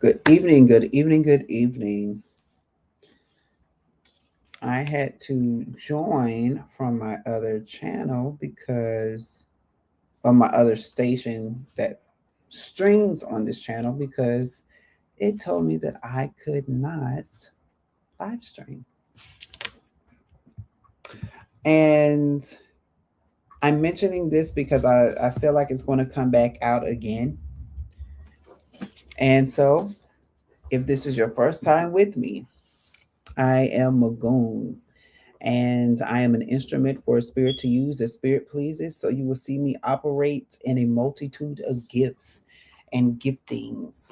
Good evening, good evening, good evening. I had to join from my other channel because of my other station that streams on this channel because it told me that I could not live stream. And I'm mentioning this because I feel like it's going to come back out again. And so, if this is your first time with me, I am Magoon. And I am an instrument for a spirit to use as spirit pleases. So you will see me operate in a multitude of gifts and giftings.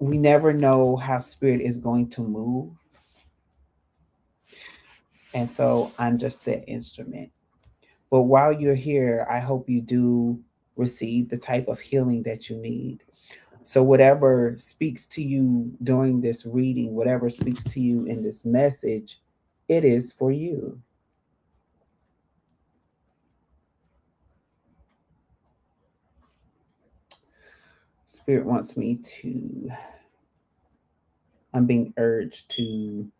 We never know how spirit is going to move. And so I'm just that instrument. But while you're here, I hope you do receive the type of healing that you need. So, whatever speaks to you during this reading, whatever speaks to you in this message, it is for you. Spirit wants me to, I'm being urged to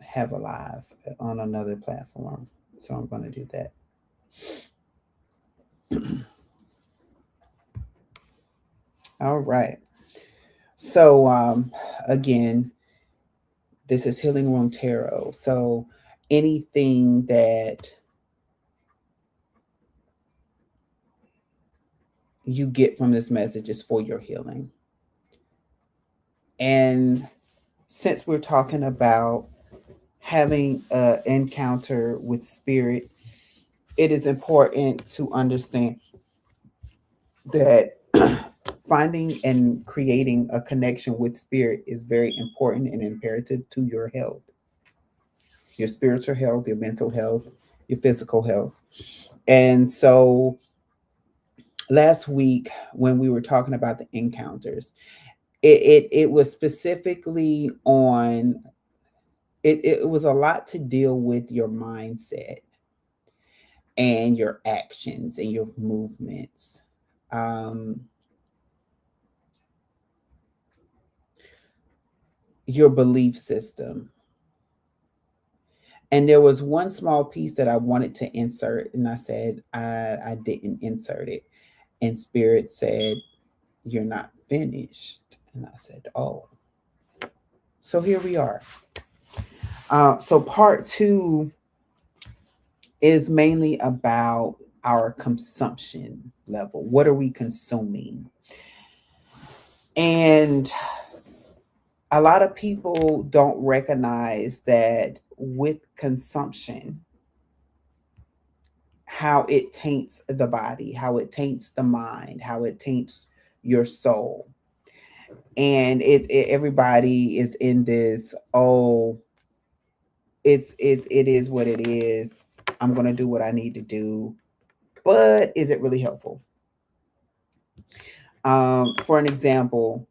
have a live on another platform. So I'm going to do that. All right. So, again, this is Healing Room Tarot. So, anything that you get from this message is for your healing. And since we're talking about having an encounter with spirit, it is important to understand that finding and creating a connection with spirit is very important and imperative to your health, your spiritual health, your mental health, your physical health. And so last week, when we were talking about the encounters, it was specifically on it was a lot to deal with your mindset and your actions and your movements. Um, your belief system. And there was one small piece that I wanted to insert, and I said I didn't insert it. And Spirit said, "You're not finished." And I said, "Oh." So here we are. So part two is mainly about our consumption level. What are we consuming? And a lot of people don't recognize that with consumption, how it taints the body, how it taints the mind, how it taints your soul. And everybody is in this, oh, it is what it is. I'm gonna do what I need to do. But is it really helpful? For an example,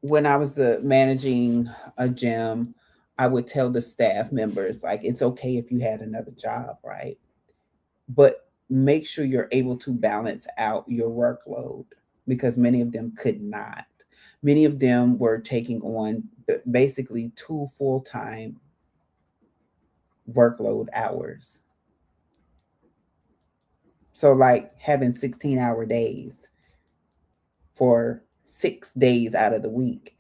when I was the managing a gym, I would tell the staff members, like, it's okay if you had another job, right? But make sure you're able to balance out your workload because many of them could not. Many of them were taking on basically two full-time workload hours. So, like having 16-hour days for 6 days out of the week.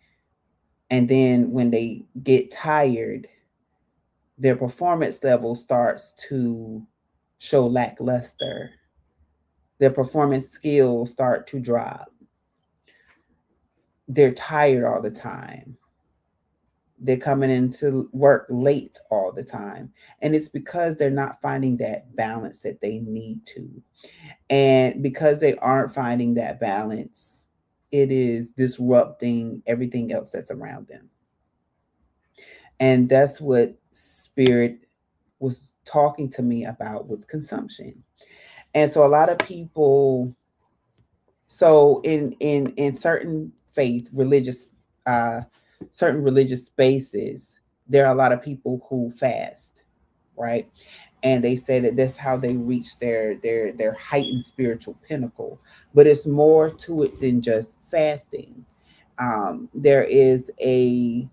And then when they get tired, their performance level starts to show lackluster. Their performance skills start to drop. They're tired all the time. They're coming into work late all the time. And it's because they're not finding that balance that they need to. And because they aren't finding that balance, it is disrupting everything else that's around them. And that's what Spirit was talking to me about with consumption. And so a lot of people, so in certain faith religious uh certain religious spaces, there are a lot of people who fast, right? and they say that that's how they reach their heightened spiritual pinnacle. But it's more to it than just fasting. There is a,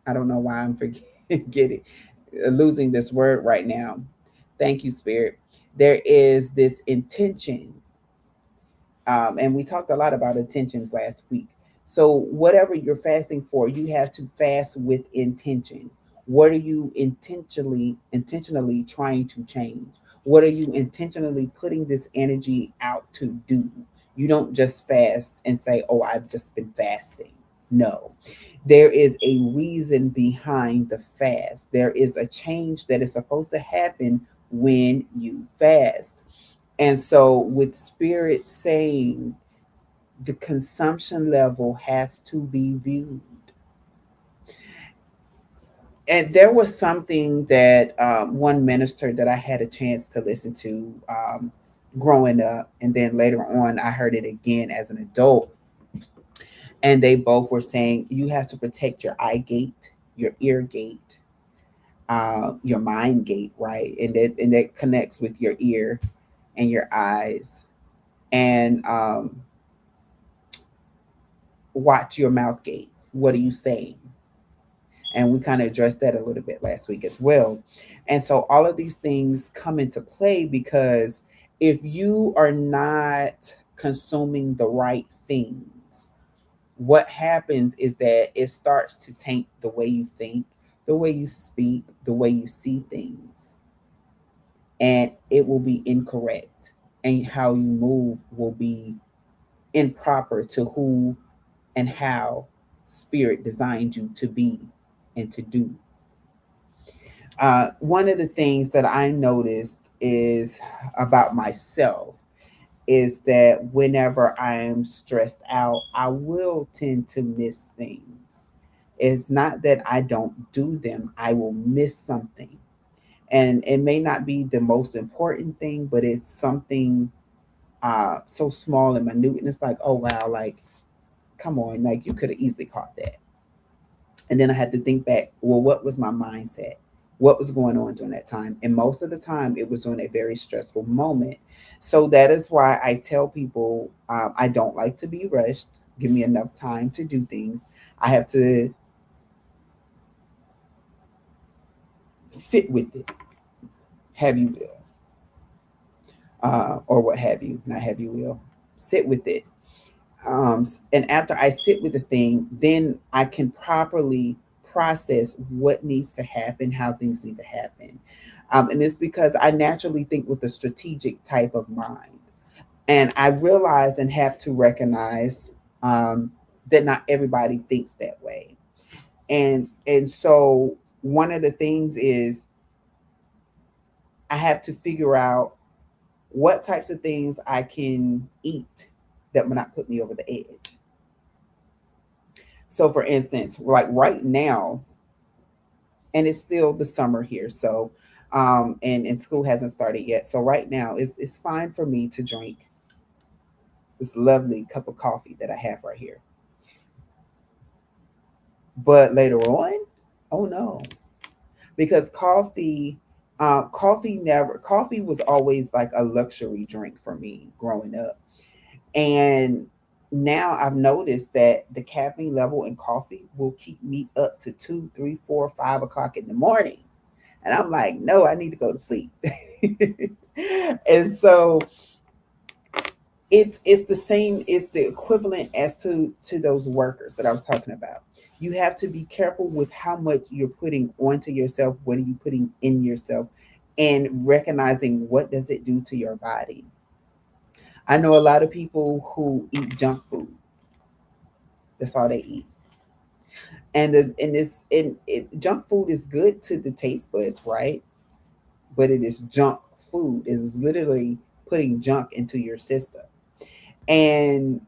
I don't know why I'm forgetting losing this word right now. Thank you, Spirit. There is this intention, and we talked a lot about intentions last week. So whatever you're fasting for, you have to fast with intention. What are you intentionally trying to change? What are you intentionally putting this energy out to do? You don't just fast and say, "Oh, I've just been fasting." No. There is a reason behind the fast. There is a change that is supposed to happen when you fast. And so, with Spirit saying the consumption level has to be viewed. And there was something that one minister that I had a chance to listen to growing up, and then later on, I heard it again as an adult. And they both were saying you have to protect your eye gate, your ear gate, your mind gate, right? And that connects with your ear and your eyes. And watch your mouth gate. What are you saying? And we kind of addressed that a little bit last week as well. And so all of these things come into play because if you are not consuming the right things, what happens is that it starts to taint the way you think, the way you speak, the way you see things, and it will be incorrect. And how you move will be improper to who and how Spirit designed you to be and to do. One of the things that I noticed is about myself is that whenever I'm stressed out, I will tend to miss things. It's not that I don't do them, I will miss something. And it may not be the most important thing, but it's something so small and minute. And it's like, oh, wow, like, come on, like you could have easily caught that. And then I had to think back, well, what was my mindset? What was going on during that time? And most of the time, it was during a very stressful moment. So that is why I tell people I don't like to be rushed. Give me enough time to do things. I have to sit with it, have you will, or what have you, not have you will. Sit with it. And after I sit with the thing, then I can properly process what needs to happen, how things need to happen. And it's because I naturally think with a strategic type of mind. And I realize and have to recognize that not everybody thinks that way. And so one of the things is I have to figure out what types of things I can eat that will not put me over the edge. So, for instance, like right now, and it's still the summer here, so and school hasn't started yet. So right now, it's fine for me to drink this lovely cup of coffee that I have right here. But later on, oh no, because coffee was always like a luxury drink for me growing up, and now I've noticed that the caffeine level in coffee will keep me up to 2, 3, 4, 5 o'clock in the morning. And I'm like, no, I need to go to sleep. And so it's the same, it's the equivalent as to those workers that I was talking about. You have to be careful with how much you're putting onto yourself, what are you putting in yourself, and recognizing what does it do to your body. I know a lot of people who eat junk food. That's all they eat. Junk food is good to the taste buds, right? But it is junk food. It is literally putting junk into your system. And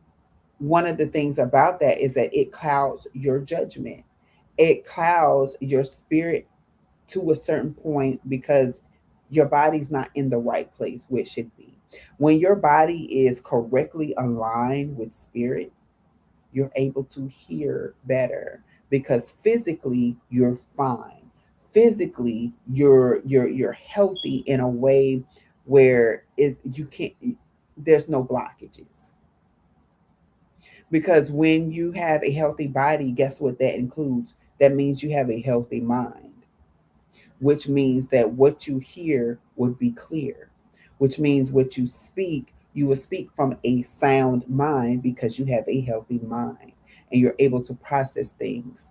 one of the things about that is that it clouds your judgment. It clouds your spirit to a certain point because your body's not in the right place where it should be. When your body is correctly aligned with spirit, you're able to hear better. because physically you're fine. Physically you're healthy in a way where you can't, there's no blockages. Because when you have a healthy body, guess what that includes? That means you have a healthy mind, which means that what you hear would be clear, which means what you speak, you will speak from a sound mind because you have a healthy mind and you're able to process things.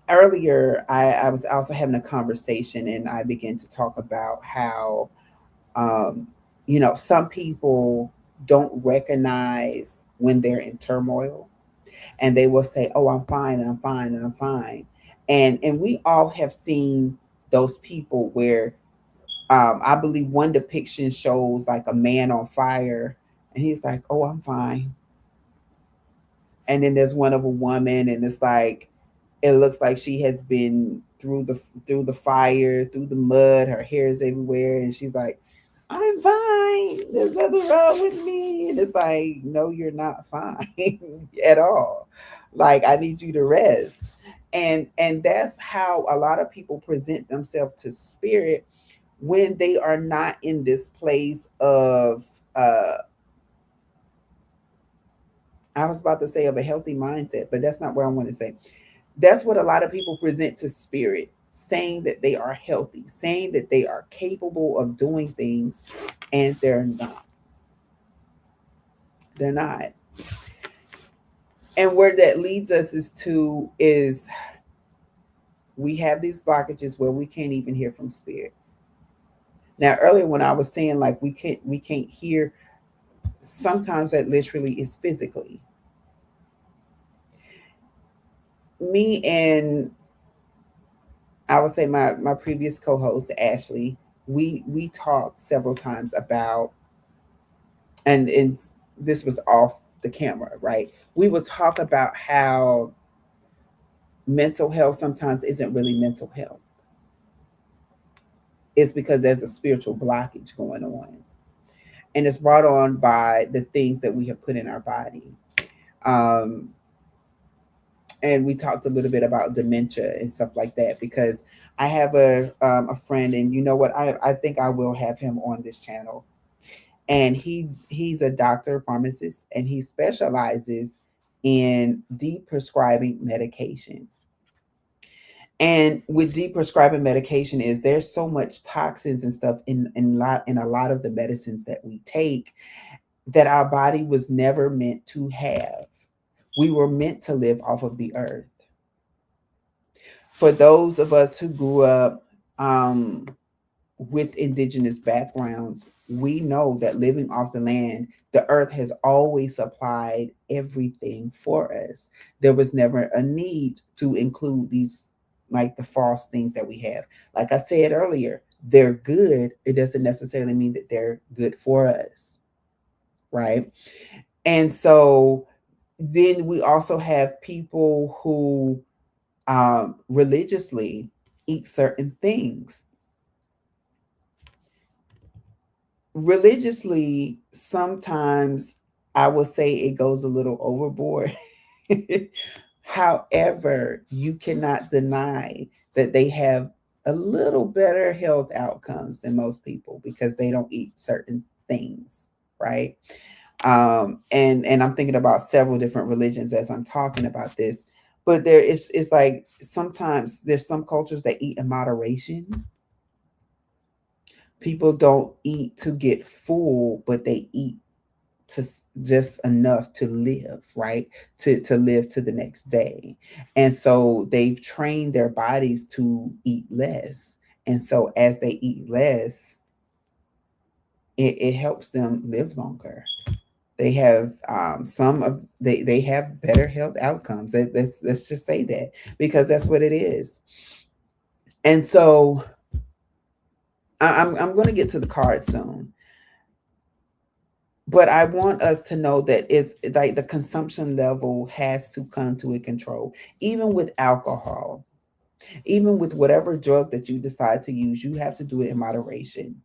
Earlier, I was also having a conversation and I began to talk about how, um, some people don't recognize when they're in turmoil, and they will say, "Oh, I'm fine, and I'm fine, and I'm fine." And we all have seen those people where, I believe one depiction shows like a man on fire, and he's like, "Oh, I'm fine." And then there's one of a woman, and it's like it looks like she has been through the fire, through the mud. Her hair is everywhere, and she's like, "I'm fine. There's nothing wrong with me." And it's like, no, you're not fine at all. Like, I need you to rest. And that's how a lot of people present themselves to spirit when they are not in this place of, uh I was about to say, of a healthy mindset, but that's not where I want to say. That's what a lot of people present to spirit, saying that they are healthy, saying that they are capable of doing things, and they're not. They're not. And where that leads us is we have these blockages where we can't even hear from spirit. Now, earlier when I was saying like we can't hear, sometimes that literally is physically. Me and, I would say, my previous co-host Ashley, we talked several times about, and this was off the camera, right? We would talk about how mental health sometimes isn't really mental health. It's because there's a spiritual blockage going on, and it's brought on by the things that we have put in our body. Um, and we talked a little bit about dementia and stuff like that, because I have a friend, and you know what, I think I will have him on this channel, and he's a doctor pharmacist, and he specializes in de-prescribing medication. And with de-prescribing medication is there's so much toxins and stuff in a lot of the medicines that we take that our body was never meant to have. We were meant to live off of the earth. For those of us who grew up, um, with indigenous backgrounds, we know that living off the land, the earth has always supplied everything for us. There was never a need to include these, like the false things that we have. Like I said earlier, they're good. It doesn't necessarily mean that they're good for us, right? And so then we also have people who, religiously eat certain things. Religiously, sometimes I would say it goes a little overboard. However, you cannot deny that they have a little better health outcomes than most people because they don't eat certain things, right? And I'm thinking about several different religions as I'm talking about this, but there is, it's like sometimes there's some cultures that eat in moderation. People don't eat to get full, but they eat to just enough to live, right? To live to the next day. And so they've trained their bodies to eat less. And so as they eat less, it helps them live longer. They have, some of they have better health outcomes. Let's just say that, because that's what it is. And so I'm going to get to the card soon, but I want us to know that it's like the consumption level has to come to a control, even with alcohol, even with whatever drug that you decide to use, you have to do it in moderation.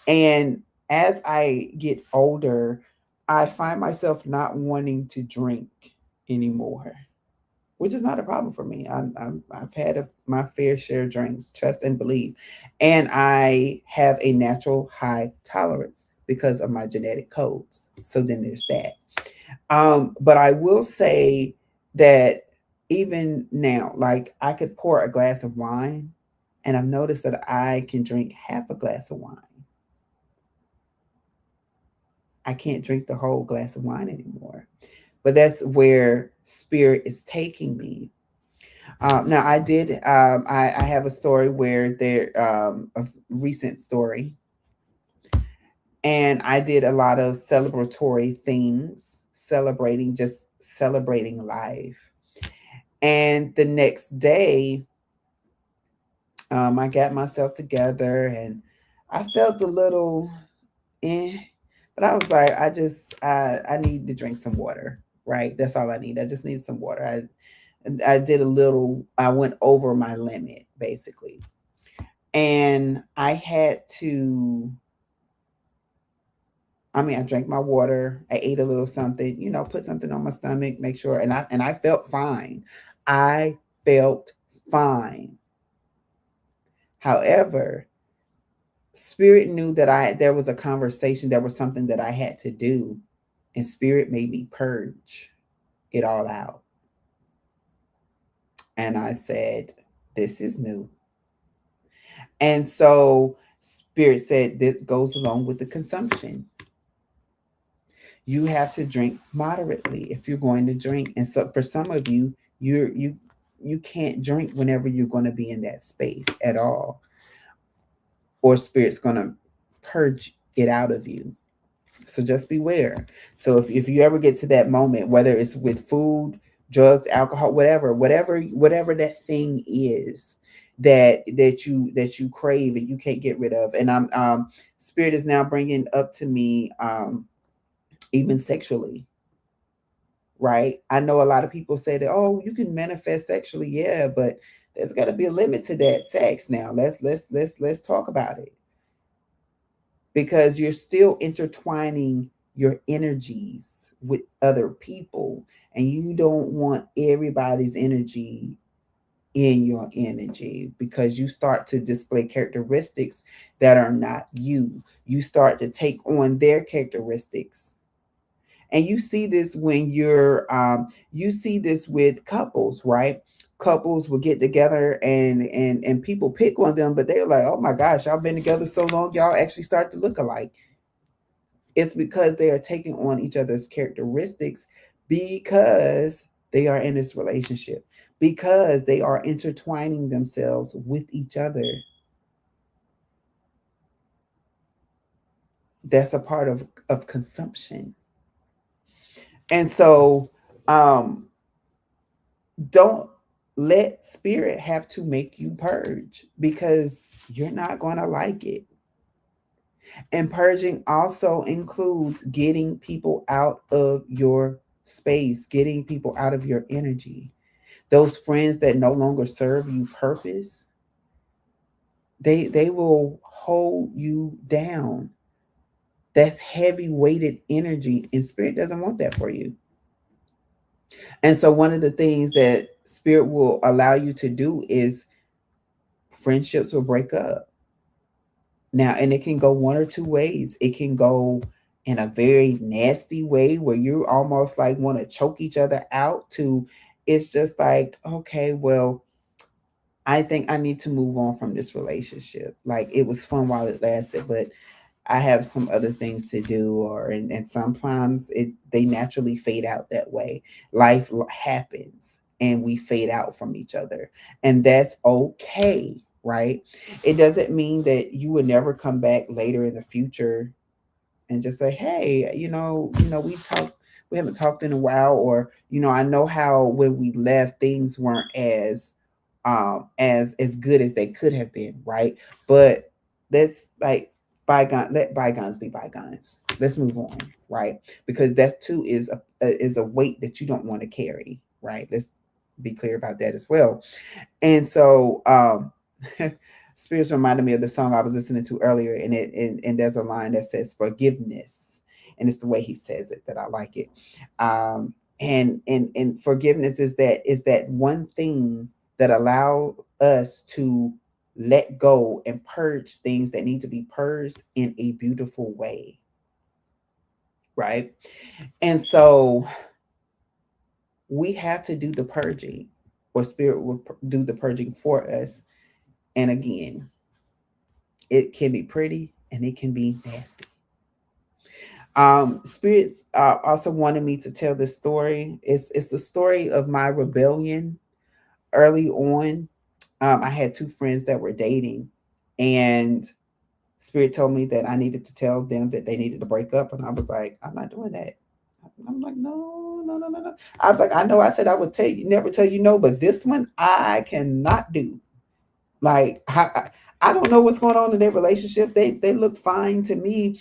And as I get older, I find myself not wanting to drink anymore. which is not a problem for me. I've had my fair share of drinks, trust and believe. And I have a natural high tolerance because of my genetic codes. So then there's that. But I will say that even now, like I could pour a glass of wine, and I've noticed that I can drink half a glass of wine. I can't drink the whole glass of wine anymore. But that's where spirit is taking me. Now, I have a story where a recent story, and I did a lot of celebratory things, just celebrating life. And the next day, I got myself together and I felt a little eh, but I was like, I need to drink some water, right? That's all I need. I just need some water. I did a little, I went over my limit basically. And I had to, I mean, I drank my water, I ate a little something, put something on my stomach, make sure, and I felt fine. I felt fine. However, spirit knew that there was a conversation, there was something that I had to do, and spirit made me purge it all out. And I said, this is new. And so spirit said this goes along with the consumption. You have to drink moderately if you're going to drink. And so for some of you, you can't drink whenever you're going to be in that space at all, or spirit's going to purge it out of you. So just beware. So if you ever get to that moment, whether it's with food, drugs, alcohol, whatever that thing is that you crave and you can't get rid of, and spirit is now bringing up to me, even sexually, right? I know a lot of people say that, oh, you can manifest sexually, yeah, but there's got to be a limit to that sex. Now let's talk about it, because you're still intertwining your energies with other people, and you don't want everybody's energy in your energy, because you start to display characteristics that are not you. You start to take on their characteristics. And you see this when you see this with couples, right? Couples will get together and people pick on them, but they're like, oh my gosh, y'all been together so long, y'all actually start to look alike. It's because they are taking on each other's characteristics, because they are in this relationship, because they are intertwining themselves with each other. That's a part of consumption. And so, um, don't let spirit have to make you purge, because you're not going to like it. And purging also includes getting people out of your space, getting people out of your energy. Those friends that no longer serve you purpose, they will hold you down. That's heavy weighted energy, and spirit doesn't want that for you. And so one of the things that spirit will allow you to do is friendships will break up. Now, and it can go one or two ways. It can go in a very nasty way where you almost like want to choke each other out, to it's just like, okay, well, I think I need to move on from this relationship. Like it was fun while it lasted, but I have some other things to do, or and sometimes they naturally fade out that way. Life happens and we fade out from each other, and that's okay, right? It doesn't mean that you would never come back later in the future and just say, hey, we haven't talked in a while, or I know how when we left things weren't as good as they could have been, right? But that's like let bygones be bygones. Let's move on, right? Because that too is a weight that you don't want to carry, right? Let's be clear about that as well. And so spirits reminded me of the song I was listening to earlier, and there's a line that says forgiveness, and it's the way he says it that I like it. And forgiveness is that one thing that allow us to let go and purge things that need to be purged in a beautiful way, right? And so we have to do the purging, or spirit will do the purging for us. And again, it can be pretty and it can be nasty. Spirits also wanted me to tell this story. It's the story of my rebellion early on. I had two friends that were dating, and Spirit told me that I needed to tell them that they needed to break up, and I was like, I'm not doing that. I'm like, no, no, no, no, no. I was like, I know I said I would tell you, never tell you no, but this one I cannot do. Like, I don't know what's going on in their relationship. They look fine to me,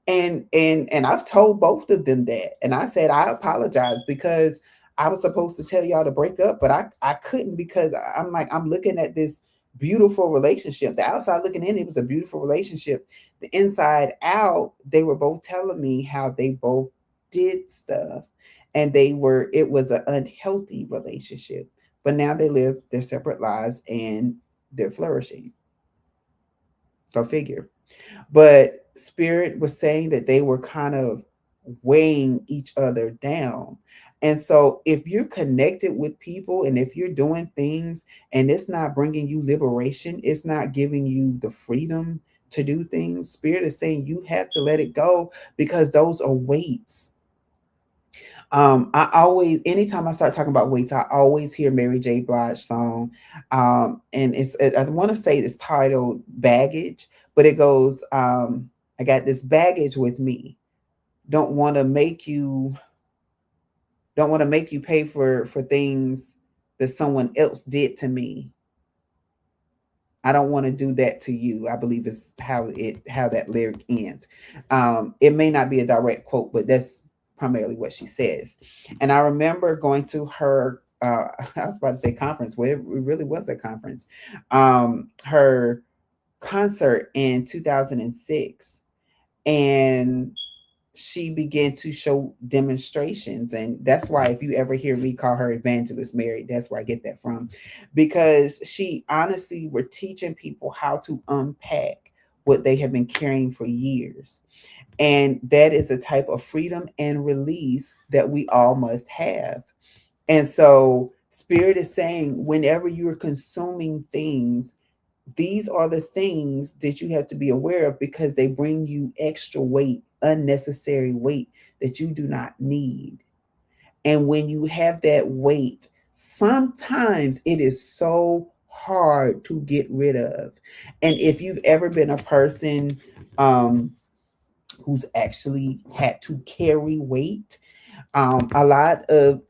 and I've told both of them that, and I said I apologize because I was supposed to tell y'all to break up, but I couldn't because I'm like I'm looking at this beautiful relationship. The outside looking in, it was a beautiful relationship. The inside out, they were both telling me how they both did stuff, and it was an unhealthy relationship. But now they live their separate lives and they're flourishing. Go figure. But Spirit was saying that they were kind of weighing each other down. And so, if you're connected with people and if you're doing things and it's not bringing you liberation, it's not giving you the freedom to do things, Spirit is saying you have to let it go because those are weights. I always, anytime I start talking about weights, I always hear Mary J. Blige song, and I want to say it's titled "Baggage," but it goes, "I got this baggage with me. Don't want to make you, don't want to make you pay for things that someone else did to me. I don't want to do that to you." I believe is how that lyric ends. It may not be a direct quote, but that's primarily what she says. And I remember going to her. I was about to say conference. Well, it really was a conference. Her concert in 2006, and she began to show demonstrations. And that's why if you ever hear me call her Evangelist Mary, that's where I get that from, because she honestly were teaching people how to unpack what they have been carrying for years. And that is the type of freedom and release that we all must have. And so Spirit is saying whenever you're consuming things, these are the things that you have to be aware of because they bring you extra weight, unnecessary weight that you do not need. And when you have that weight, sometimes it is so hard to get rid of. And if you've ever been a person um, who's actually had to carry weight, a lot of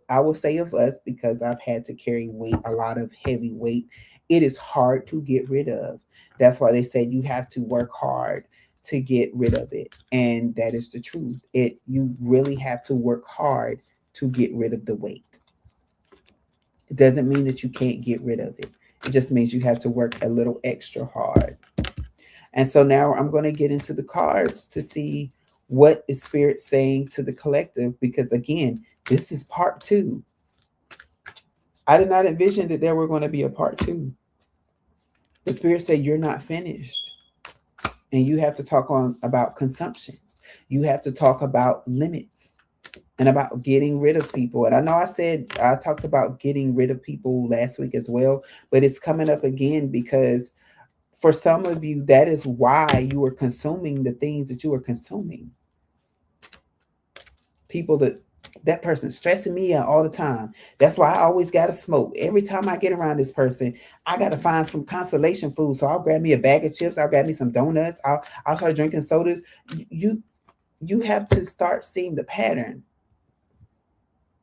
I will say of us, because I've had to carry weight, a lot of heavy weight, it is hard to get rid of. That's why they said you have to work hard to get rid of it, and that is the truth. It You really have to work hard to get rid of the weight. It doesn't mean that you can't get rid of it. It just means you have to work a little extra hard. And so now I'm going to get into the cards to see what is Spirit saying to the collective, because again, this is part two. I did not envision that there were going to be a part two. The Spirit said you're not finished, and you have to talk on about consumptions. You have to talk about limits and about getting rid of people. And I know I talked about getting rid of people last week as well, but it's coming up again because for some of you, that is why you are consuming the things that you are consuming. People that person stressing me out all the time. That's why I always gotta smoke. Every time I get around this person, I gotta find some consolation food. So I'll grab me a bag of chips. I'll grab me some donuts. I'll start drinking sodas. You you have to start seeing the pattern.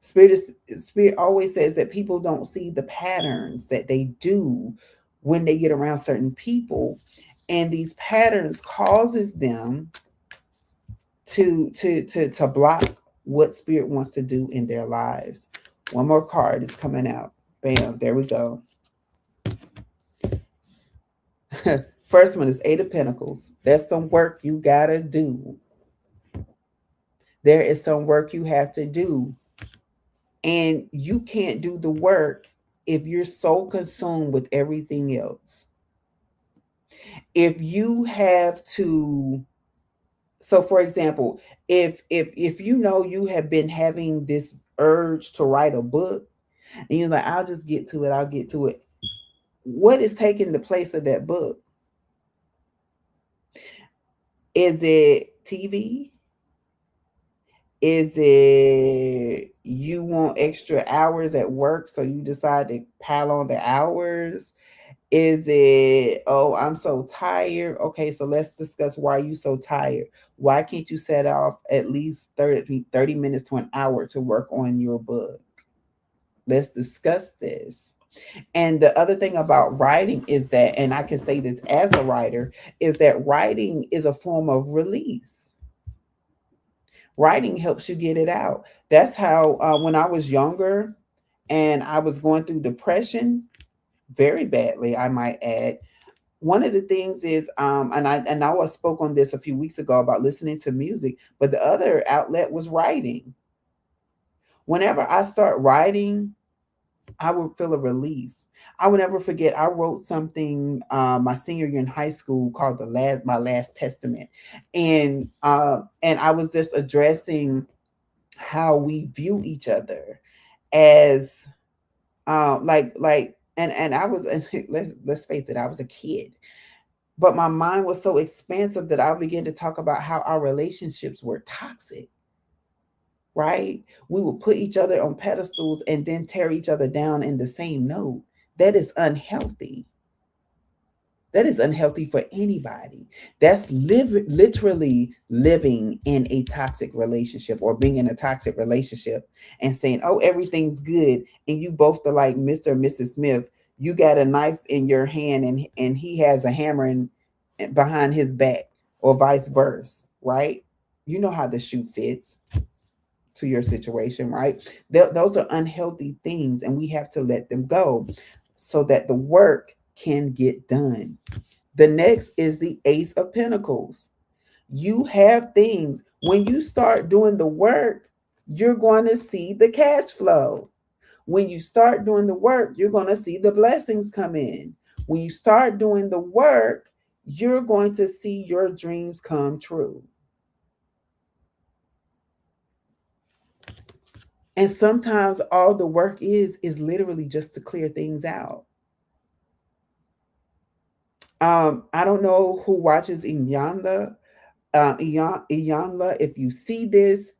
Spirit always says that people don't see the patterns that they do when they get around certain people, and these patterns causes them to block what Spirit wants to do in their lives. One more card is coming out. Bam, there we go. First one is Eight of Pentacles. There's some work you gotta do. There is some work you have to do And you can't do the work if you're so consumed with everything else. If you have to, so for example, if you know you have been having this urge to write a book and you're like, I'll just get to it, I'll get to it. What is taking the place of that book? Is it TV? Is it you want extra hours at work, so you decide to pile on the hours? Is it, oh, I'm so tired? Okay, so let's discuss why you so tired. Why can't you set off at least 30 minutes to an hour to work on your book? Let's discuss this. And the other thing about writing is that, and I can say this as a writer, is that writing is a form of release. Writing helps you get it out. That's how, when I was younger and I was going through depression very badly, I might add. One of the things is, and I spoke on this a few weeks ago about listening to music, but the other outlet was writing. Whenever I start writing, I would feel a release. I would never forget. I wrote something my senior year in high school called my last testament, and I was just addressing how we view each other as and I was let's face it, I was a kid, but my mind was so expansive that I began to talk about how our relationships were toxic, right? We would put each other on pedestals and then tear each other down in the same note. That is unhealthy. That is unhealthy for anybody. That's literally living in a toxic relationship or being in a toxic relationship and saying, oh, everything's good. And you both are like Mr. and Mrs. Smith. You got a knife in your hand and he has a hammer behind his back or vice versa, right? You know how the shoe fits to your situation, right? Those are unhealthy things and we have to let them go so that the work can get done. The next is the Ace of Pentacles. You have things, when you start doing the work, you're going to see the cash flow. When you start doing the work, you're going to see the blessings come in. When you start doing the work, you're going to see your dreams come true. And sometimes all the work is literally just to clear things out. I don't know who watches Iyanla. Iyanla, if you see this,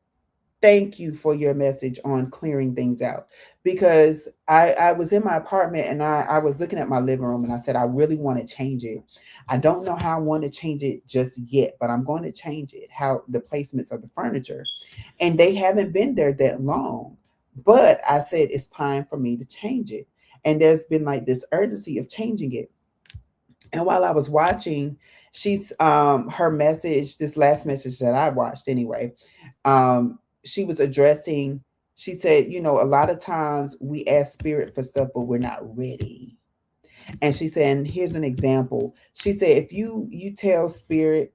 thank you for your message on clearing things out. Because I was in my apartment and I was looking at my living room and I said, I really want to change it. I don't know how I want to change it just yet, but I'm going to change it, how the placements of the furniture. And they haven't been there that long. But I said, it's time for me to change it. And there's been like this urgency of changing it. And while I was watching, she's her message, this last message that I watched anyway, she was addressing, she said, you know, a lot of times we ask spirit for stuff, but we're not ready. And she said, and here's an example. She said, if you tell spirit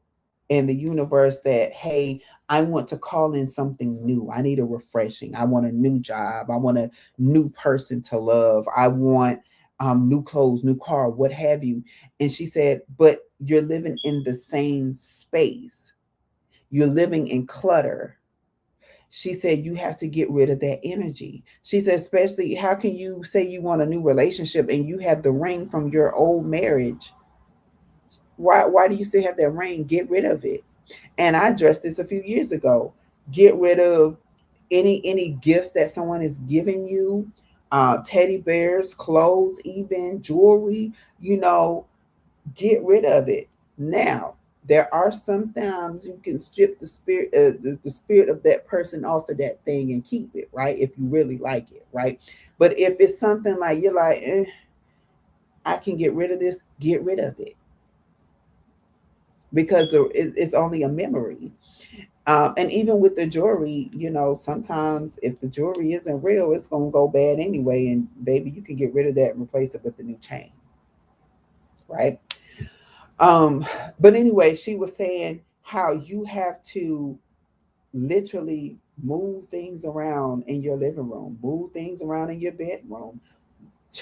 and the universe that, hey, I want to call in something new. I need a refreshing. I want a new job. I want a new person to love. I want new clothes, new car, what have you. And she said, but you're living in the same space. You're living in clutter. She said you have to get rid of that energy. She said, especially, how can you say you want a new relationship and you have the ring from your old marriage? Why do you still have that ring? Get rid of it. And I addressed this a few years ago. Get rid of any gifts that someone is giving you, teddy bears, clothes, even jewelry. You know, get rid of it. Now, there are sometimes you can strip the spirit of that person off of that thing and keep it, right? If you really like it, right? But if it's something like you're like, I can get rid of this, get rid of it because it's only a memory. And even with the jewelry, you know, sometimes if the jewelry isn't real, it's gonna go bad anyway. And baby, you can get rid of that and replace it with a new chain, right? Um, but anyway, she was saying how you have to literally Move things around in your living room, move things around in your bedroom,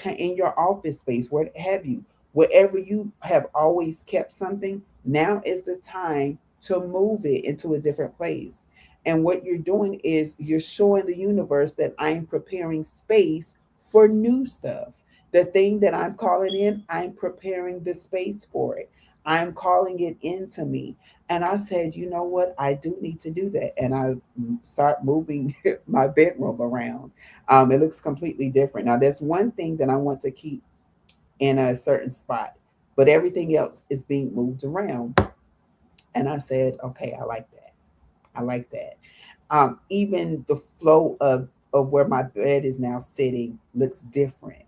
in your office space, what have you. Wherever you have always kept something, now is the time to move it into a different place. And what you're doing is you're showing the universe that I'm preparing space for new stuff. The thing that I'm calling in, I'm preparing the space for it. I'm calling it into me. And I said, you know what? I do need to do that. And I start moving my bedroom around. It looks completely different. Now, there's one thing that I want to keep in a certain spot, but everything else is being moved around. And I said, okay, I like that. I like that. Even the flow of where my bed is now sitting looks different,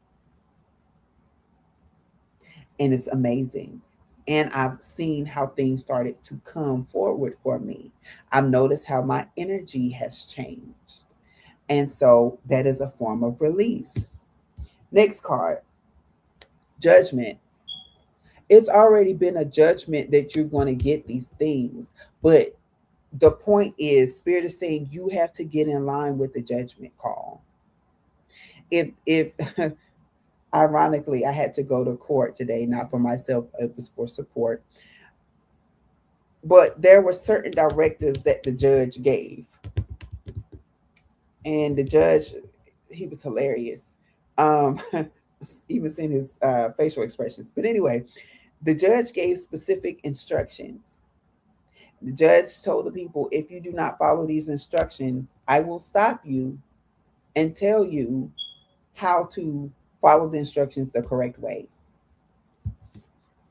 and it's amazing. And I've seen how things started to come forward for me. I've noticed how my energy has changed. And so that is a form of release. Next card, judgment. It's already been a judgment that you're going to get these things. But the point is, Spirit is saying you have to get in line with the judgment call. If ironically, I had to go to court today, not for myself, it was for support. But there were certain directives that the judge gave. And the judge, he was hilarious. Um, even seeing his facial expressions. But anyway, the judge gave specific instructions. The judge told the people, if you do not follow these instructions, I will stop you and tell you how to follow the instructions the correct way.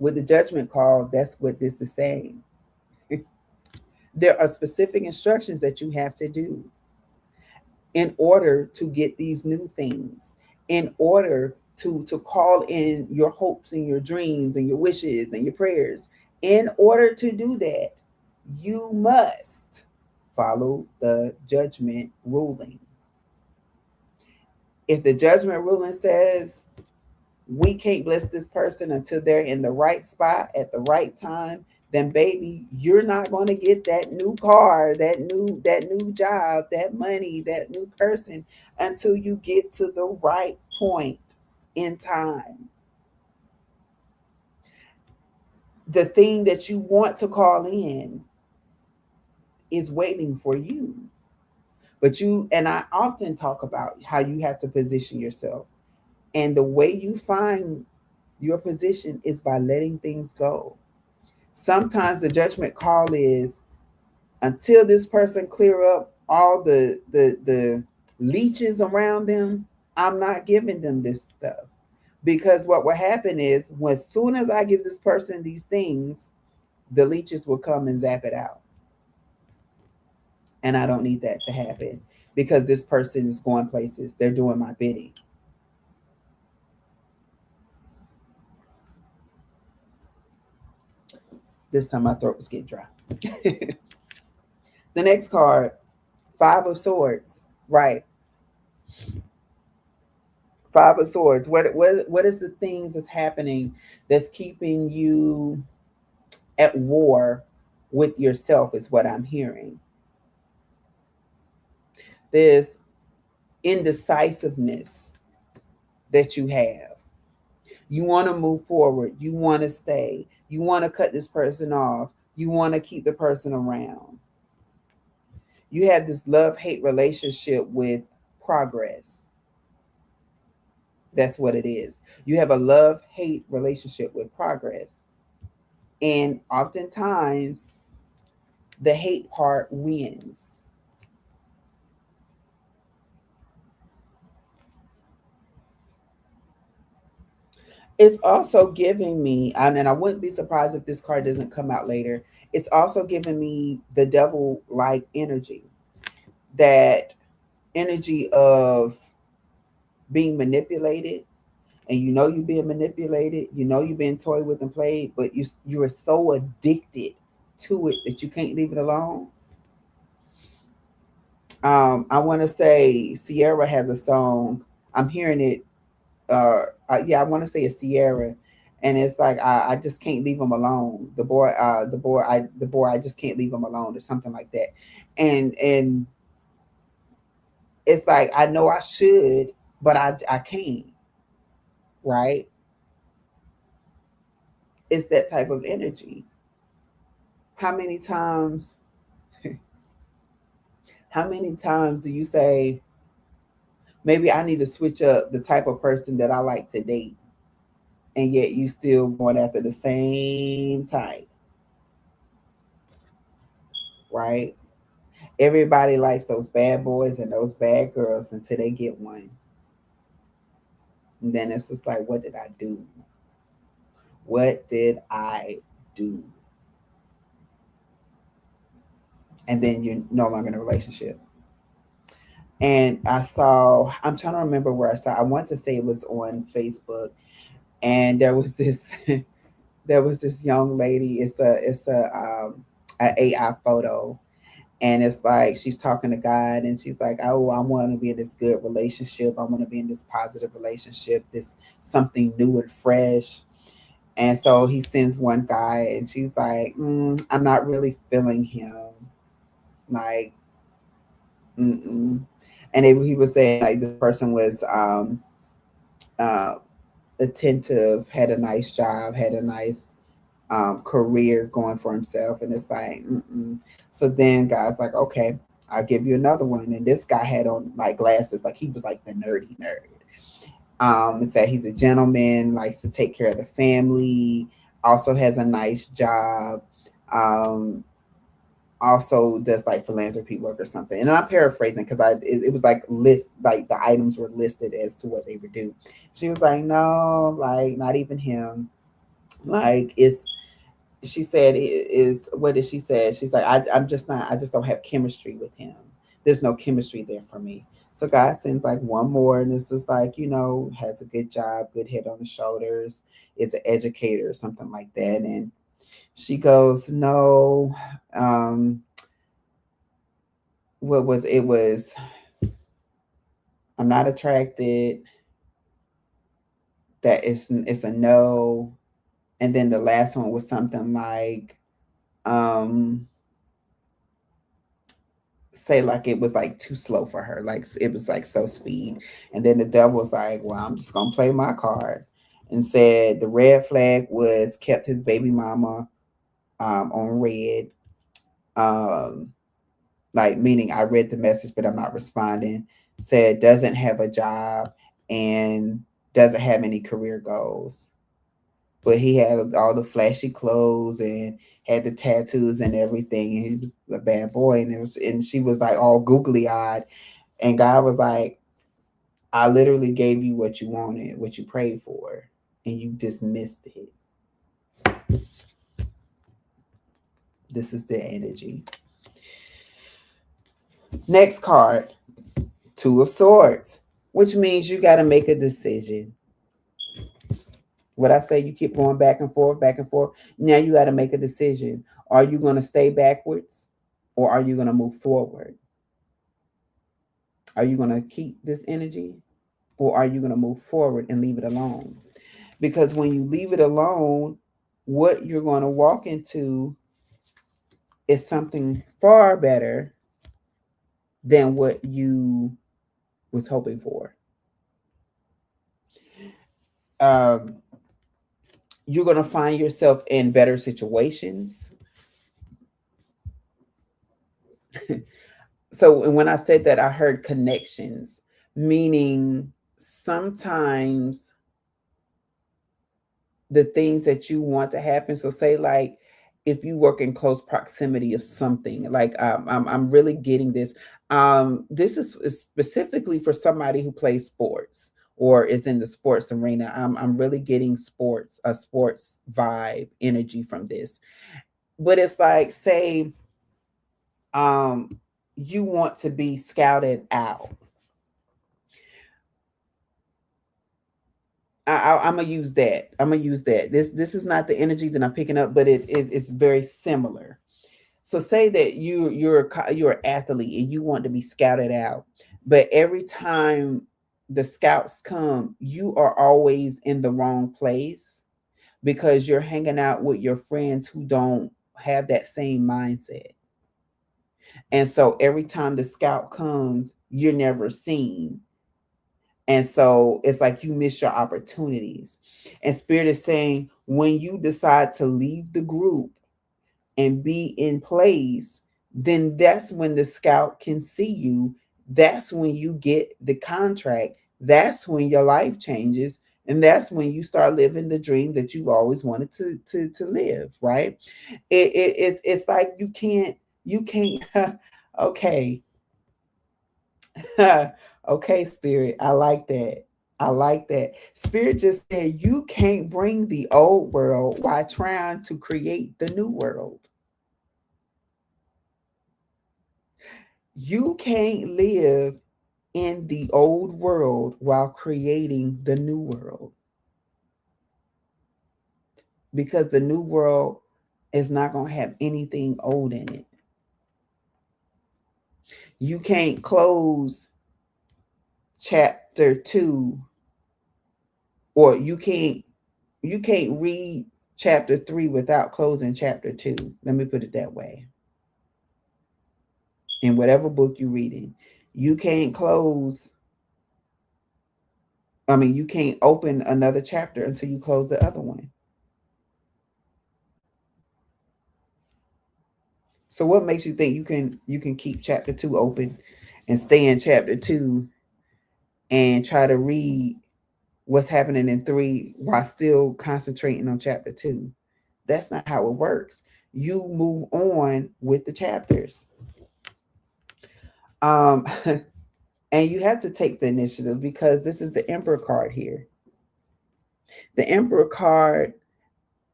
With the judgment call, that's what this is saying. There are specific instructions that you have to do in order to get these new things, in order to call in your hopes and your dreams and your wishes and your prayers. In order to do that, you must follow the judgment ruling. If the judgment ruling says we can't bless this person until they're in the right spot at the right time, then baby, you're not going to get that new car, that new job, that money, that new person until you get to the right point in time. The thing that you want to call in is waiting for you. But you and I often talk about how you have to position yourself. And the way you find your position is by letting things go. Sometimes the judgment call is until this person clear up all the leeches around them, I'm not giving them this stuff. Because what will happen is when as soon as I give this person these things, the leeches will come and zap it out. And I don't need that to happen because this person is going places. They're doing my bidding. This time my throat was getting dry. The next card, Five of Swords. Right. Five of Swords. What is the things that's happening that's keeping you at war with yourself is what I'm hearing. There's indecisiveness that you have. You want to move forward. You want to stay. You want to cut this person off. You want to keep the person around. You have this love-hate relationship with progress. That's what it is. You have a love-hate relationship with progress. And oftentimes the hate part wins. It's also giving me, and I wouldn't be surprised if this card doesn't come out later. It's also giving me the devil like energy, that energy of being manipulated, and you know you're being manipulated, you know you're being toyed with and played, but you are so addicted to it that you can't leave it alone. I want to say Sierra has a song. I'm hearing it. Yeah, I want to say it's Sierra, and it's like I just can't leave him alone. The boy, I just can't leave him alone, or something like that. And it's like I know I should, but I can't, right? It's that type of energy. How many times how many times do you say maybe I need to switch up the type of person that I like to date, and yet you still going after the same type, right? Everybody likes those bad boys and those bad girls until they get one. And then it's just like, what did I do? What did I do? And then you're no longer in a relationship. And I'm trying to remember where I saw, I want to say it was on Facebook. And there was this, there was this young lady. It's a AI photo, and it's like she's talking to God, and she's like, "Oh, I want to be in this good relationship. I want to be in this positive relationship. This something new and fresh." And so he sends one guy, and she's like, "I'm not really feeling him. Like, mm-mm." And he was saying like this person was uh, attentive, had a nice job, had a nice career going for himself, and it's like, mm-mm. So then God's like, okay, I'll give you another one. And this guy had on like glasses, like he was like the nerdy nerd. It said he's a gentleman, likes to take care of the family, also has a nice job, um, also does like philanthropy work or something. And I'm paraphrasing because it was like like the items were listed as to what they would do. She was like, no, like not even him. Like it's she said is what did she say? She's like, I'm just not, I just don't have chemistry with him. There's no chemistry there for me. So God sends like one more, and this is like, has a good job, good head on the shoulders, is an educator or something like that. And she goes, no, um, what was it was I'm not attracted. That it's a no. And then the last one was something like, um, say like it was like too slow for her, like it was like so speed. And then the devil was like, well, I'm just gonna play my card, and said the red flag was kept his baby mama on red, um like meaning I read the message but I'm not responding, said doesn't have a job and doesn't have any career goals, but he had all the flashy clothes and had the tattoos and everything, and he was a bad boy. And she was like all googly eyed, and God was like, I literally gave you what you wanted, what you prayed for, and you dismissed it. This is the energy. Next card, Two of Swords, which means you got to make a decision. What I say, you keep going back and forth, back and forth. Now you got to make a decision. Are you going to stay backwards, or are you going to move forward? Are you going to keep this energy, or are you going to move forward and leave it alone? Because when you leave it alone, what you're going to walk into is something far better than what you was hoping for. Um, you're going to find yourself in better situations. So, and when I said that, I heard connections, meaning sometimes the things that you want to happen. So, say like if you work in close proximity of something, like I'm really getting this. This is specifically for somebody who plays sports or is in the sports arena. I'm really getting a sports vibe energy from this. But it's like, say, um, you want to be scouted out. I'm gonna use that. I'm gonna use that. This is not the energy that I'm picking up, but it's very similar. So say that you're an athlete and you want to be scouted out, but every time the scouts come, you are always in the wrong place because you're hanging out with your friends who don't have that same mindset. And so every time the scout comes, you're never seen. And so it's like you miss your opportunities. And Spirit is saying when you decide to leave the group and be in place, then that's when the scout can see you. That's when you get the contract. That's when your life changes. And that's when you start living the dream that you've always wanted to live, right? It's like you can't okay. Okay, Spirit. I like that. I like that. Spirit just said you can't bring the old world while trying to create the new world. You can't live in the old world while creating the new world, because the new world is not going to have anything old in it. You can't close chapter 2, or you can't read chapter 3 without closing chapter 2. Let me put it that way. In whatever book you're reading, you can't close, you can't open another chapter until you close the other one. So what makes you think you can keep chapter 2 open and stay in chapter 2 and try to read what's happening in 3 while still concentrating on chapter 2? That's not how it works. You move on with the chapters. Um and you have to take the initiative, because this is the Emperor card here. The Emperor card,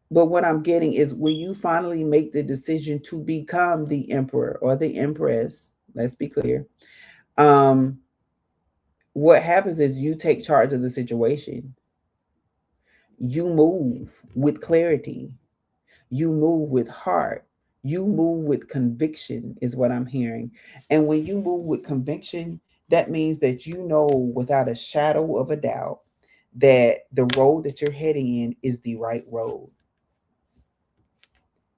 but what I'm getting is when you finally make the decision to become the emperor or the empress, let's be clear. Um, what happens is you take charge of the situation. You move with clarity. You move with heart. You move with conviction, is what I'm hearing. And when you move with conviction, that means that you know without a shadow of a doubt that the road that you're heading in is the right road.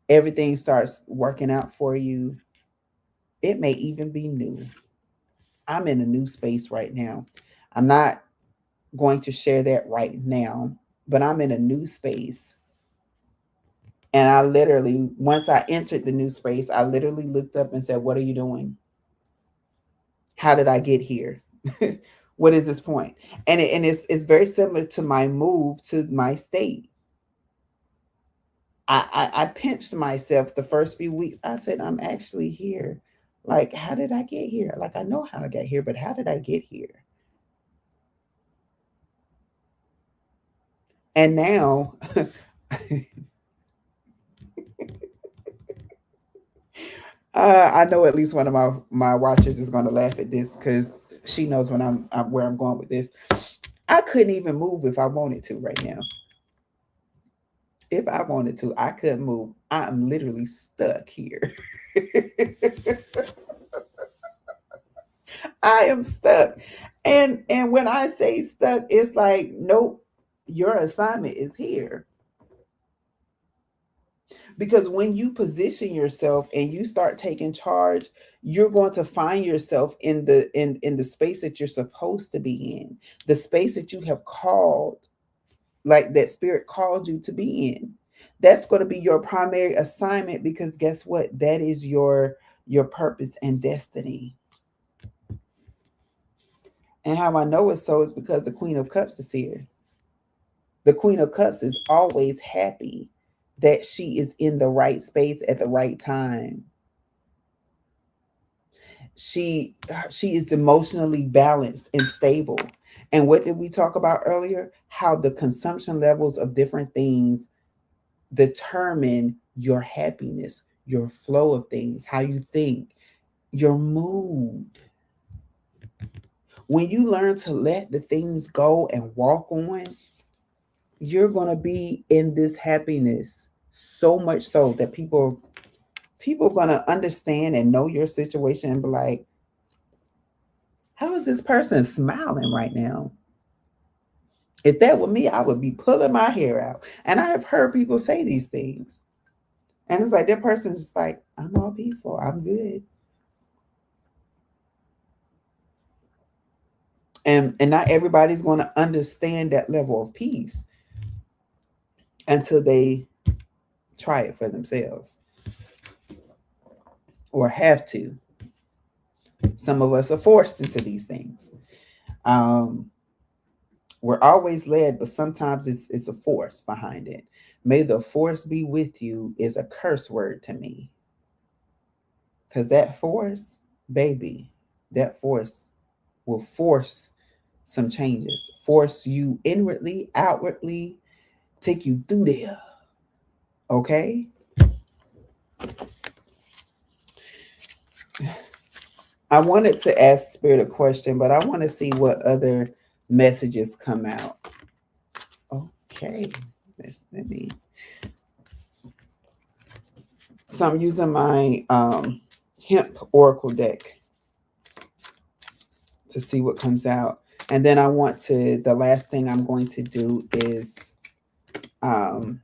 Everything starts working out for you. It may even be new. I'm in a new space right now. I'm not going to share that right now, but I'm in a new space. And I literally, once I entered the new space, I literally looked up and said, "What are you doing? How did I get here? What is this point?" And it's very similar to my move to my state. I pinched myself the first few weeks. I said, "I'm actually here. Like, how did I get here? Like, I know how I got here, but how did I get here?" And now I know at least one of my watchers is going to laugh at this, because she knows when I'm where I'm going with this. I couldn't even move if I wanted to right now. If I wanted to, I couldn't move. I'm literally stuck here. I am stuck. And when I say stuck, it's like, nope, your assignment is here. Because when you position yourself and you start taking charge, you're going to find yourself in the space that you're supposed to be in, the space that you have called, like that Spirit called you to be in. That's going to be your primary assignment, because guess what? That is your purpose and destiny. And how I know it's so is because the Queen of Cups is here. The Queen of Cups is always happy that she is in the right space at the right time. She is emotionally balanced and stable. And what did we talk about earlier? How the consumption levels of different things determine your happiness, your flow of things, how you think, your mood. When you learn to let the things go and walk on, you're going to be in this happiness, so much so that people are going to understand and know your situation and be like, how is this person smiling right now? If that were me, I would be pulling my hair out. And I have heard people say these things. And it's like that person's just like, I'm all peaceful. I'm good. And not everybody's going to understand that level of peace until they try it for themselves or have to. Some of us are forced into these things. Um, we're always led, but sometimes it's a force behind it. May the force be with you is a curse word to me. Because that force, baby, that force will force some changes, force you inwardly, outwardly, take you through there. Okay? I wanted to ask Spirit a question, but I want to see what other messages come out. Okay. Let me. So I'm using my hemp oracle deck to see what comes out. And then the last thing I'm going to do is um,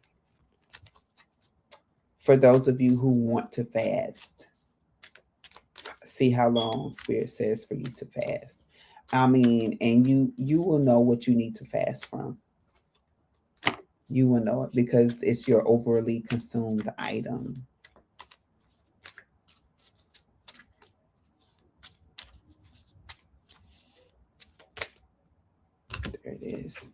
for those of you who want to fast, see how long Spirit says for you to fast. I mean, and you will know what you need to fast from. You will know it because it's your overly consumed item. There it is.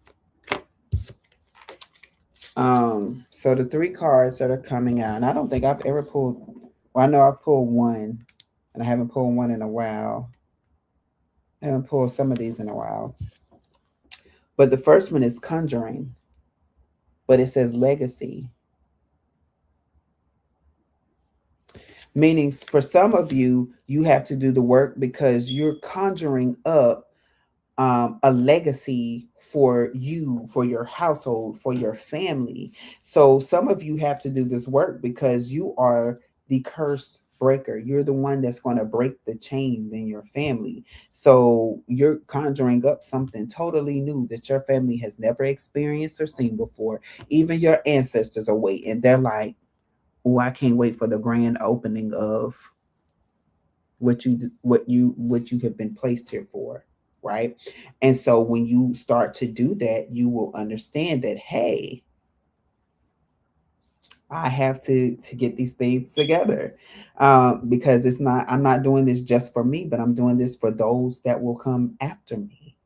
So the three cards that are coming out, and I don't think I've ever pulled, well, I know I've pulled one, and I haven't pulled one in a while. I haven't pulled some of these in a while. But the first one is conjuring, but it says legacy. Meaning for some of you, you have to do the work because you're conjuring up a legacy for you, for your household, for your family. So some of you have to do this work because you are the curse breaker. You're the one that's going to break the chains in your family. So you're conjuring up something totally new that your family has never experienced or seen before. Even your ancestors are waiting. They're like, oh, I can't wait for the grand opening of what you have been placed here for, right? And so when you start to do that, you will understand that, hey, I have to get these things together, because I'm not doing this just for me, but I'm doing this for those that will come after me.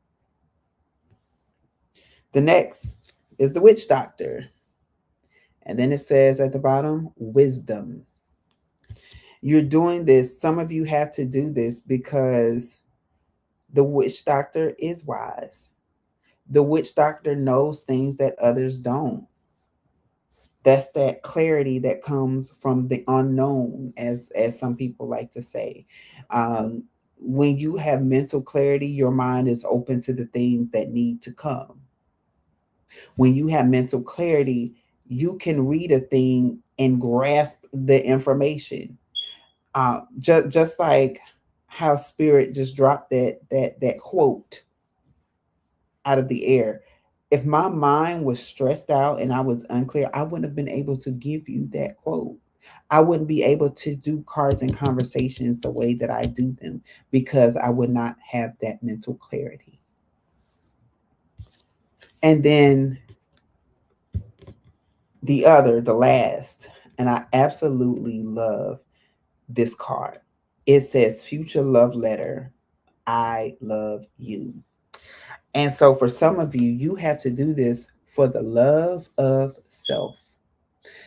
The next is the witch doctor, and then it says at the bottom, wisdom. You're doing this, some of you have to do this because the witch doctor is wise. The witch doctor knows things that others don't. That's that clarity that comes from the unknown, as some people like to say. um, when you have mental clarity, your mind is open to the things that need to come. When you have mental clarity, you can read a thing and grasp the information. Just like how Spirit just dropped that quote out of the air. If my mind was stressed out and I was unclear, I wouldn't have been able to give you that quote. I wouldn't be able to do cards and conversations the way that I do them because I would not have that mental clarity. And then the last, and I absolutely love this card. It says, Future Love Letter, I love you. And so for some of you, you have to do this for the love of self.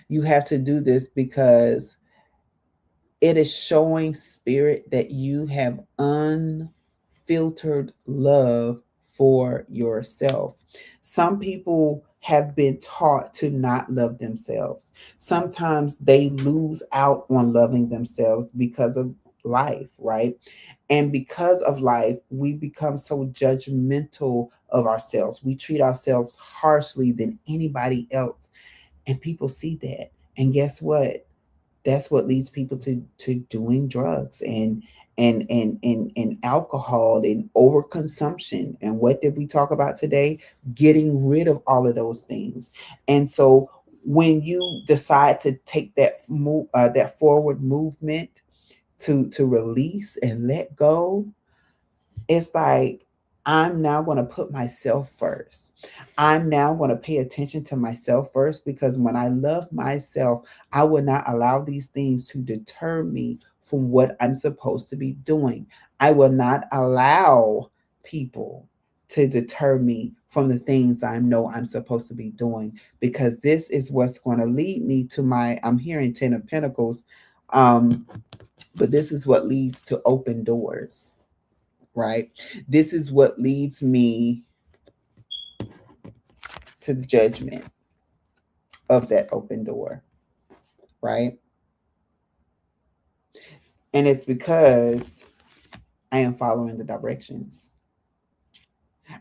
You have to do this because it is showing Spirit that you have unfiltered love for yourself. Some people have been taught to not love themselves. Sometimes they lose out on loving themselves because of life, right? And because of life, we become so judgmental of ourselves. We treat ourselves harshly than anybody else. And people see that. And guess what? That's what leads people to doing drugs and alcohol and overconsumption. And what did we talk about today? Getting rid of all of those things. And so when you decide to take that forward movement to release and let go, it's like I'm now going to put myself first. I'm now going to pay attention to myself first, because when I love myself, I will not allow these things to deter me from what I'm supposed to be doing. I will not allow people to deter me from the things I know I'm supposed to be doing, because this is what's going to lead me to my, I'm hearing 10 of Pentacles, um, but this is what leads to open doors, right? This is what leads me to the judgment of that open door, right? And it's because I am following the directions.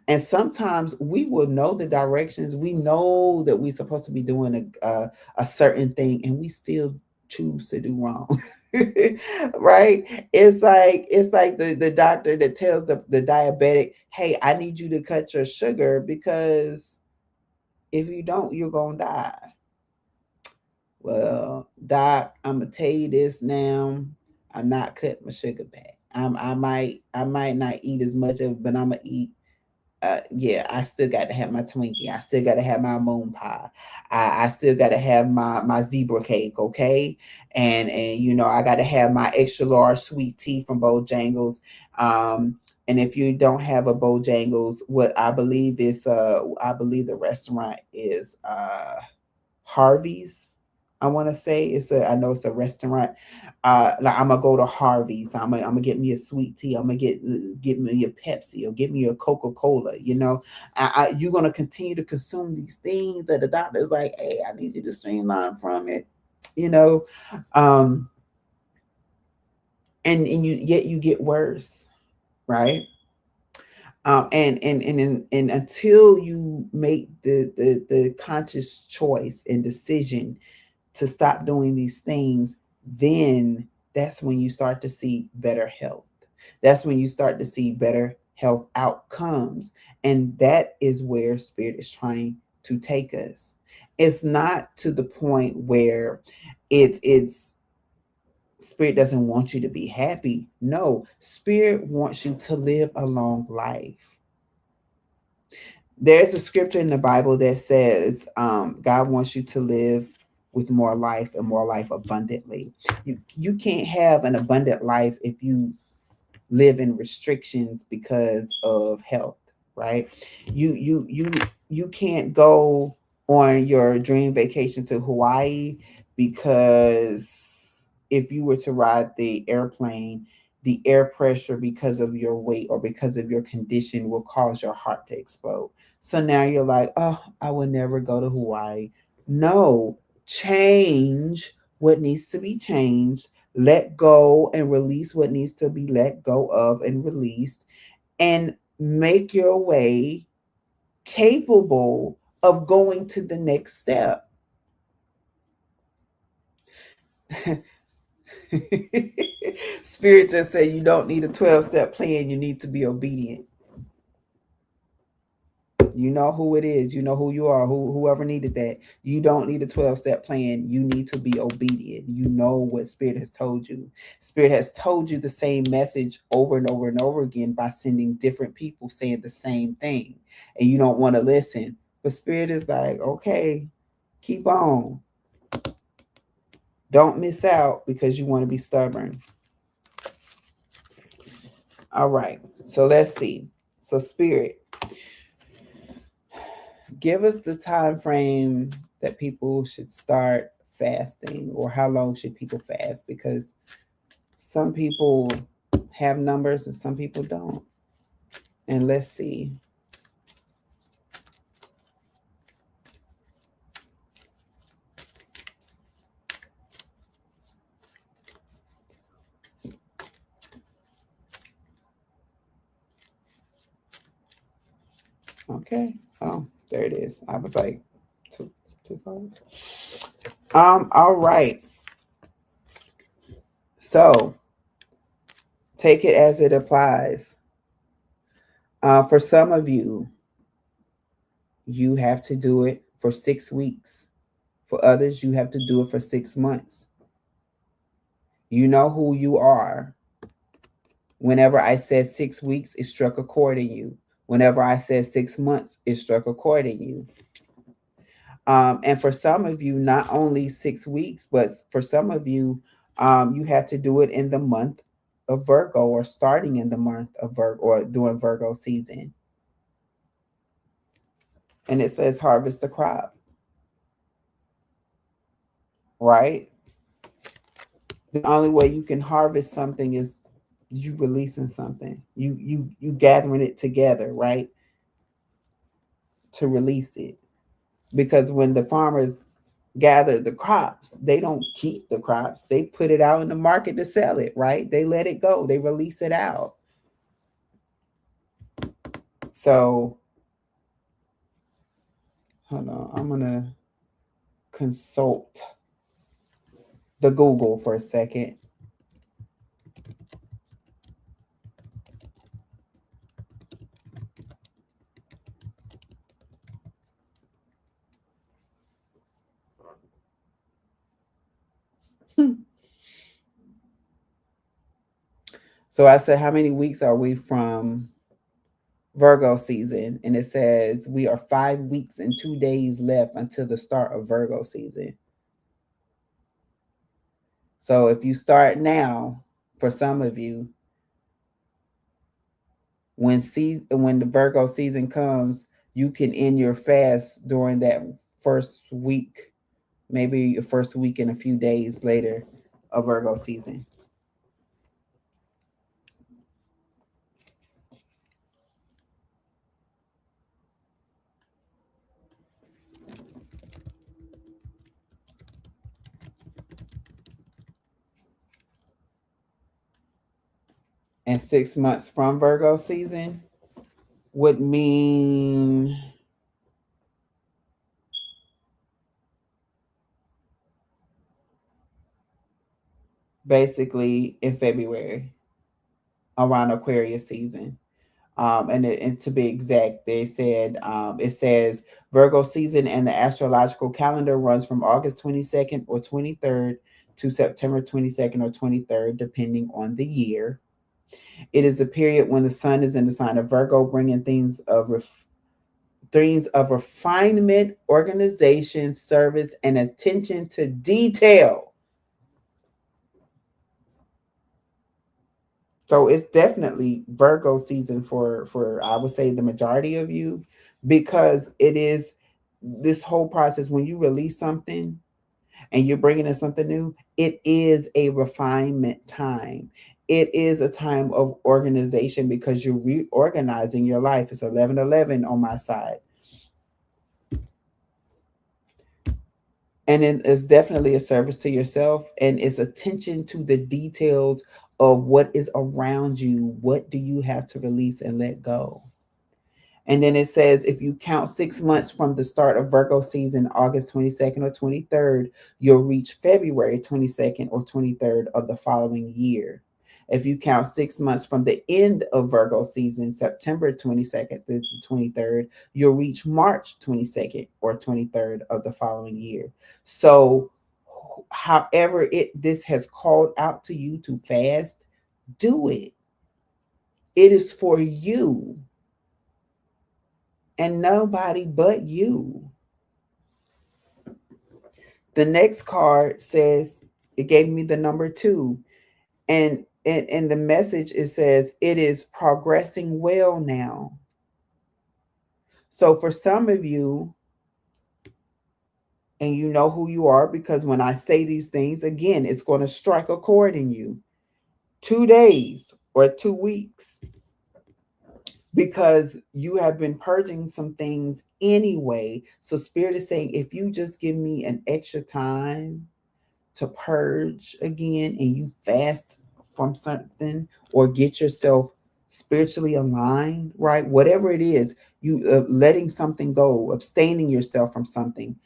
And sometimes we will know the directions. We know that we're supposed to be doing a certain thing, and we still choose to do wrong. Right? It's like the doctor that tells the diabetic, hey, I need you to cut your sugar, because if you don't, you're gonna die. Well, doc, I'm gonna tell you this now. I'm not cutting my sugar back. I might not eat as much of it, but I'm gonna eat. Yeah, I still got to have my Twinkie. I still got to have my moon pie. I still got to have my zebra cake. Okay, and I got to have my extra large sweet tea from Bojangles. And if you don't have a Bojangles, what I believe the restaurant is Harvey's. I want to say I know it's a restaurant. Like I'm gonna go to Harvey's. I'm gonna get me a sweet tea. I'm gonna get me a Pepsi or get me a Coca Cola. You're gonna continue to consume these things that the doctor's like, hey, I need you to streamline from it. You know, um, and yet you get worse, right? And until you make the conscious choice and decision to stop doing these things, then that's when you start to see better health. That's when you start to see better health outcomes. And that is where spirit is trying to take us. It's not to the point where it's spirit doesn't want you to be happy. No, spirit wants you to live a long life. There's a scripture in the Bible that says God wants you to live with more life and more life abundantly. You can't have an abundant life if you live in restrictions because of health, right? You can't go on your dream vacation to Hawaii, because if you were to ride the airplane, the air pressure because of your weight or because of your condition will cause your heart to explode. So now you're like, oh, I will never go to Hawaii. No, change what needs to be changed, let go and release what needs to be let go of and released, and make your way capable of going to the next step. Spirit just said you don't need a 12-step plan, you need to be obedient. You know who it is. You know who you are. Whoever needed that. You don't need a 12-step plan. You need to be obedient. You know what Spirit has told you. Spirit has told you the same message over and over and over again by sending different people saying the same thing. And you don't want to listen. But Spirit is like, okay, keep on. Don't miss out because you want to be stubborn. All right. So let's see. So Spirit, give us the time frame that people should start fasting, or how long should people fast, because some people have numbers and some people don't. And let's see. Okay. Oh, there it is. I was like too far. All right. So take it as it applies. For some of you, you have to do it for 6 weeks. For others, you have to do it for 6 months. You know who you are. Whenever I said 6 weeks, it struck a chord in you. Whenever I said 6 months, it struck a chord in you. And for some of you, not only 6 weeks, but for some of you, you have to do it in the month of Virgo, or starting in the month of Virgo, or during Virgo season. And it says harvest the crop, right? The only way you can harvest something is you releasing something. You gathering it together, right? To release it. Because when the farmers gather the crops, they don't keep the crops. They put it out in the market to sell it, right? They let it go. They release it out. So hold on. I'm gonna consult the Google for a second. So I said, how many weeks are we from Virgo season? And it says we are 5 weeks and 2 days left until the start of Virgo season. So if you start now, for some of you, when the Virgo season comes, you can end your fast during that first week, maybe your first week and a few days later of Virgo season. And 6 months from Virgo season would mean basically in February, around Aquarius season. And to be exact, they said it says Virgo season and the astrological calendar runs from August 22nd or 23rd to September 22nd or 23rd, depending on the year. It is a period when the sun is in the sign of Virgo, bringing things of refinement, organization, service, and attention to detail. So it's definitely Virgo season for I would say the majority of you, because it is this whole process when you release something and you're bringing in something new, it is a refinement time. It is a time of organization because you're reorganizing your life. It's 11:11 on my side. And it is definitely a service to yourself, and it's attention to the details of what is around you. What do you have to release and let go? And then it says if you count 6 months from the start of Virgo season, August 22nd or 23rd, you'll reach February 22nd or 23rd of the following year. If you count 6 months from the end of Virgo season, September 22nd through the 23rd, you'll reach March 22nd or 23rd of the following year. So, however this has called out to you to fast, do it. It is for you and nobody but you. The next card says it gave me the number 2, and in the message it says it is progressing well now. So for some of you, and you know who you are, because when I say these things again, it's going to strike a chord in you. 2 days or 2 weeks, because you have been purging some things anyway. So Spirit is saying, if you just give me an extra time to purge again and you fast from something or get yourself spiritually aligned, right? Whatever it is, you letting something go, abstaining yourself from something,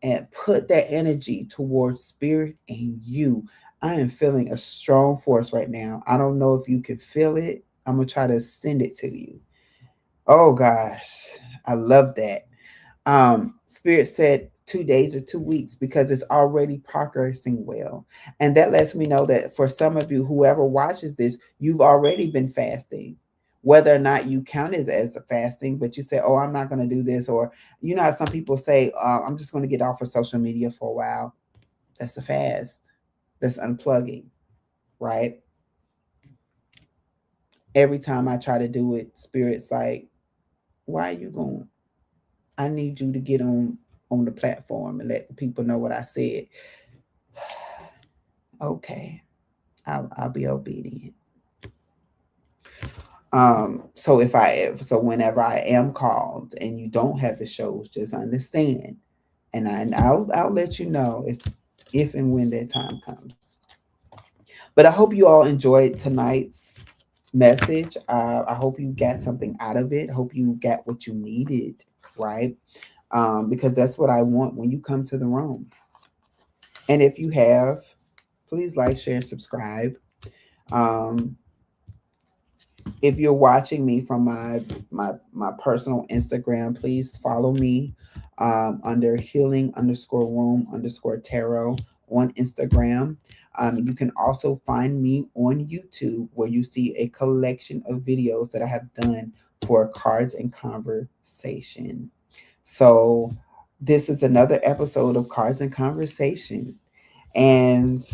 and put that energy towards spirit and you. I am feeling a strong force right now. I don't know if you can feel it. I'm going to try to send it to you. Oh gosh, I love that. Spirit said 2 days or 2 weeks because it's already progressing well. And that lets me know that for some of you, whoever watches this, you've already been fasting. whether or not you count it as a fasting, but you say, oh, I'm not going to do this. Or, you know how some people say, I'm just going to get off of social media for a while. That's a fast. That's unplugging, right? Every time I try to do it, Spirit's like, why are you going? I need you to get on the platform and let the people know what I said. Okay, I'll be obedient. So whenever I am called and you don't have the shows, just understand, and I'll let you know if and when that time comes. But I hope you all enjoyed tonight's message. I hope you got something out of it. Hope you got what you needed, right? Because that's what I want when you come to the room. And if you have, please like, share, and subscribe. Um, if you're watching me from my personal Instagram, please follow me under healing_room_tarot on Instagram. You can also find me on YouTube, where you see a collection of videos that I have done for Cards and Conversation. So this is another episode of Cards and Conversation. And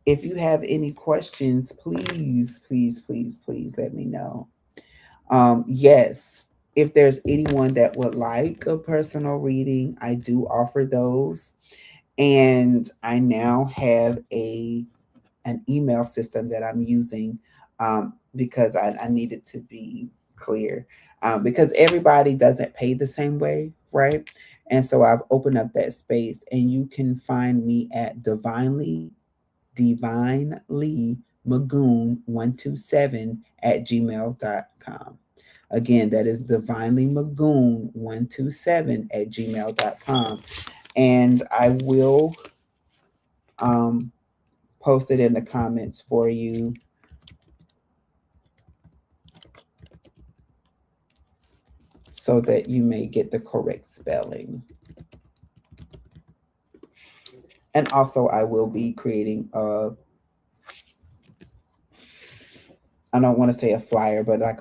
if you have any questions, please, please, please, please let me know. Yes, if there's anyone that would like a personal reading, I do offer those. And I now have an email system that I'm using, because I needed to be clear, because everybody doesn't pay the same way, right? And so I've opened up that space, and you can find me at Divinely Magoon127 at gmail.com. Again, that is Divinely Magoon127 at gmail.com. And I will um, post it in the comments for you, so that you may get the correct spelling. And also, I will be creating I don't want to say a flyer, but like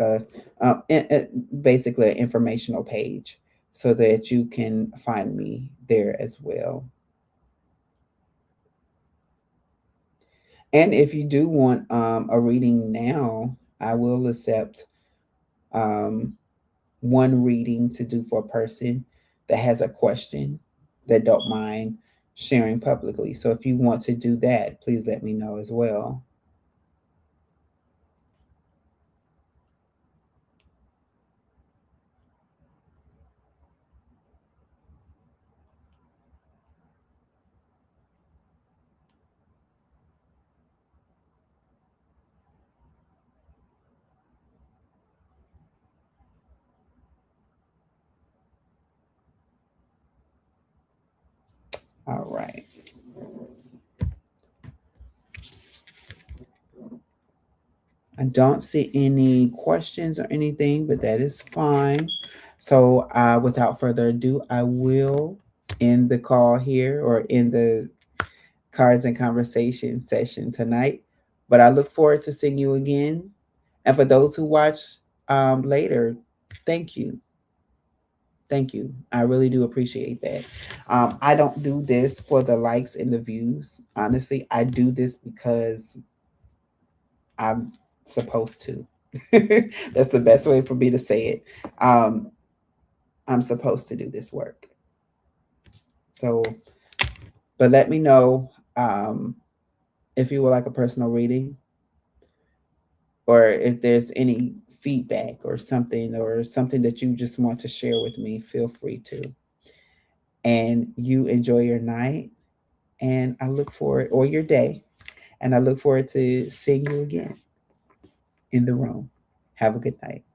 basically an informational page, so that you can find me there as well. And if you do want a reading now, I will accept um, one reading to do for a person that has a question that don't mind sharing publicly. So if you want to do that, please let me know as well. All right. I don't see any questions or anything, but that is fine. So, without further ado, I will end the call here, or end the Cards and Conversation session tonight. But I look forward to seeing you again. And for those who watch later, thank you. Thank you. I really do appreciate that. I don't do this for the likes and the views. Honestly, I do this because I'm supposed to. That's the best way for me to say it. Um, I'm supposed to do this work. So, but let me know if you would like a personal reading, or if there's any feedback or something that you just want to share with me. Feel free to. And you enjoy your night, and I look forward, or your day, and I look forward to seeing you again in the room. Have a good night.